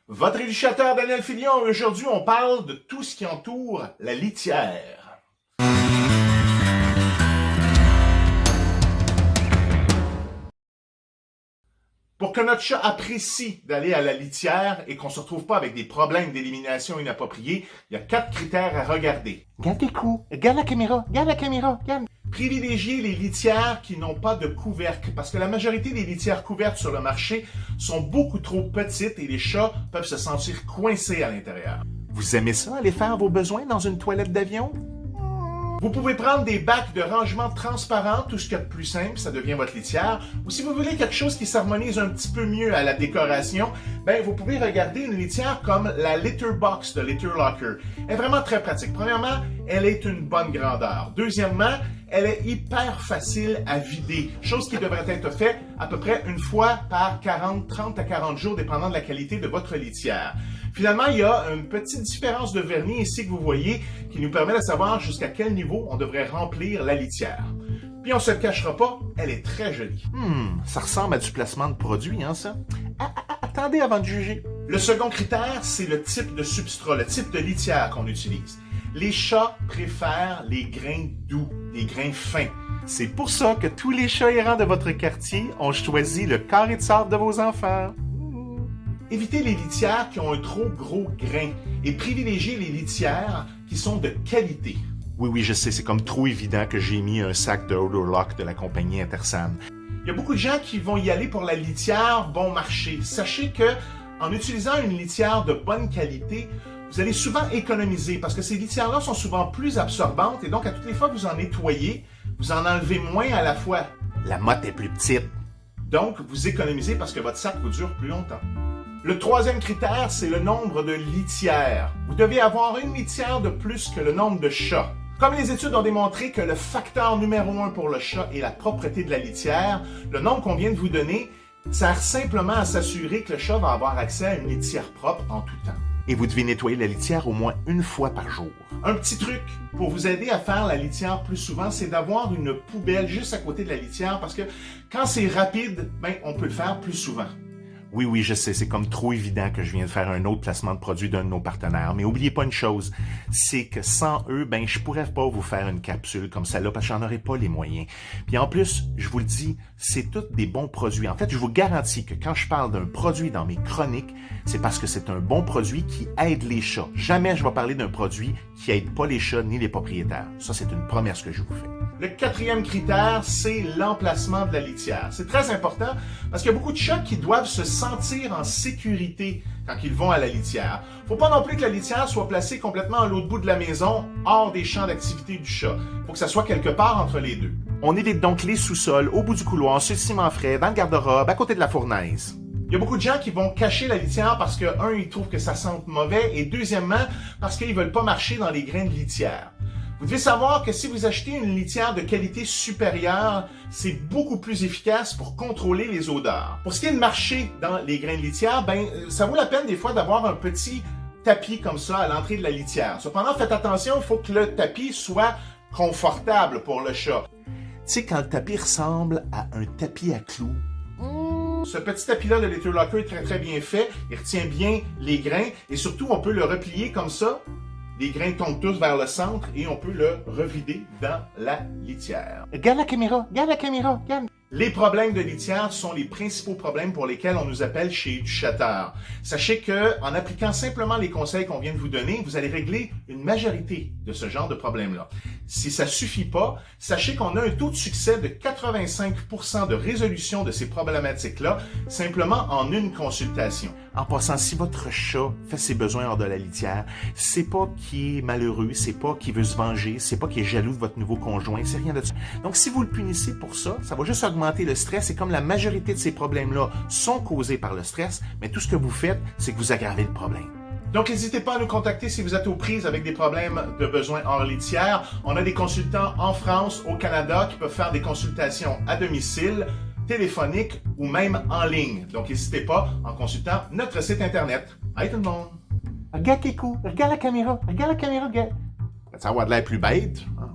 Votre éducateur Daniel Filion, aujourd'hui on parle de tout ce qui entoure la litière. Pour que notre chat apprécie d'aller à la litière et qu'on ne se retrouve pas avec des problèmes d'élimination inappropriés, il y a 4 critères à regarder. Garde tes coups, regarde la caméra, regarde. Privilégiez les litières qui n'ont pas de couvercle, parce que la majorité des litières couvertes sur le marché sont beaucoup trop petites et les chats peuvent se sentir coincés à l'intérieur. Vous aimez ça, aller faire vos besoins dans une toilette d'avion? Vous pouvez prendre des bacs de rangement transparents, tout ce qu'il y a de plus simple, ça devient votre litière. Ou si vous voulez quelque chose qui s'harmonise un petit peu mieux à la décoration, vous pouvez regarder une litière comme la Litter Box de Litter Locker. Elle est vraiment très pratique. Premièrement, elle est une bonne grandeur. Deuxièmement, elle est hyper facile à vider, chose qui devrait être faite à peu près une fois par 30 à 40 jours, dépendant de la qualité de votre litière. Finalement, il y a une petite différence de vernis ici que vous voyez qui nous permet de savoir jusqu'à quel niveau on devrait remplir la litière. Puis on se le cachera pas, elle est très jolie. Ça ressemble à du placement de produit, hein, ça? Attendez avant de juger. Le second critère, c'est le type de substrat, le type de litière qu'on utilise. Les chats préfèrent les grains doux, les grains fins. C'est pour ça que tous les chats errants de votre quartier ont choisi le carré de sable de vos enfants. Évitez les litières qui ont un trop gros grain et privilégiez les litières qui sont de qualité. Oui, je sais, c'est comme trop évident que j'ai mis un sac de Odorlock de la compagnie Intersan. Il y a beaucoup de gens qui vont y aller pour la litière bon marché. Sachez que en utilisant une litière de bonne qualité, vous allez souvent économiser parce que ces litières-là sont souvent plus absorbantes et donc à toutes les fois que vous en nettoyez, vous en enlevez moins à la fois. La motte est plus petite. Donc, vous économisez parce que votre sac vous dure plus longtemps. Le troisième critère, c'est le nombre de litières. Vous devez avoir une litière de plus que le nombre de chats. Comme les études ont démontré que le facteur numéro 1 pour le chat est la propreté de la litière, le nombre qu'on vient de vous donner sert simplement à s'assurer que le chat va avoir accès à une litière propre en tout temps. Et vous devez nettoyer la litière au moins une fois par jour. Un petit truc pour vous aider à faire la litière plus souvent, c'est d'avoir une poubelle juste à côté de la litière parce que quand c'est rapide, on peut le faire plus souvent. Oui, je sais, c'est comme trop évident que je viens de faire un autre placement de produit d'un de nos partenaires. Mais oubliez pas une chose, c'est que sans eux, je pourrais pas vous faire une capsule comme celle-là parce que j'en aurais pas les moyens. Puis en plus, je vous le dis, c'est tous des bons produits. En fait, je vous garantis que quand je parle d'un produit dans mes chroniques, c'est parce que c'est un bon produit qui aide les chats. Jamais je vais parler d'un produit qui aide pas les chats ni les propriétaires. Ça, c'est une promesse que je vous fais. Le quatrième critère, c'est l'emplacement de la litière. C'est très important parce qu'il y a beaucoup de chats qui doivent se sentir en sécurité quand ils vont à la litière. Faut pas non plus que la litière soit placée complètement à l'autre bout de la maison, hors des champs d'activité du chat. Faut que ça soit quelque part entre les deux. On évite donc les sous-sols, au bout du couloir, sur le ciment frais, dans le garde-robe, à côté de la fournaise. Il y a beaucoup de gens qui vont cacher la litière parce que, un, ils trouvent que ça sente mauvais et deuxièmement, parce qu'ils veulent pas marcher dans les grains de litière. Vous devez savoir que si vous achetez une litière de qualité supérieure, c'est beaucoup plus efficace pour contrôler les odeurs. Pour ce qui est de marcher dans les grains de litière, ça vaut la peine des fois d'avoir un petit tapis comme ça à l'entrée de la litière. Cependant, faites attention, il faut que le tapis soit confortable pour le chat. Tu sais, quand le tapis ressemble à un tapis à clous, ce petit tapis-là de Litter Locker est très très bien fait. Il retient bien les grains et surtout, on peut le replier comme ça. Les grains tombent tous vers le centre et on peut le revider dans la litière. regarde la caméra, regarde. Les problèmes de litière sont les principaux problèmes pour lesquels on nous appelle chez Éducateur. Sachez que, en appliquant simplement les conseils qu'on vient de vous donner, vous allez régler une majorité de ce genre de problèmes-là. Si ça suffit pas, sachez qu'on a un taux de succès de 85% de résolution de ces problématiques-là, simplement en une consultation. En passant, si votre chat fait ses besoins hors de la litière, c'est pas qu'il est malheureux, c'est pas qu'il veut se venger, c'est pas qu'il est jaloux de votre nouveau conjoint, c'est rien de ça. Donc, si vous le punissez pour ça, ça va juste augmenter le stress et comme la majorité de ces problèmes-là sont causés par le stress, mais tout ce que vous faites, c'est que vous aggravez le problème. Donc, n'hésitez pas à nous contacter si vous êtes aux prises avec des problèmes de besoins hors litière. On a des consultants en France, au Canada, qui peuvent faire des consultations à domicile, téléphoniques ou même en ligne. Donc, n'hésitez pas en consultant notre site Internet. Bye tout le monde! Regarde tes coups, regarde la caméra, regarde. Ça va avoir de l'air plus bête, hein?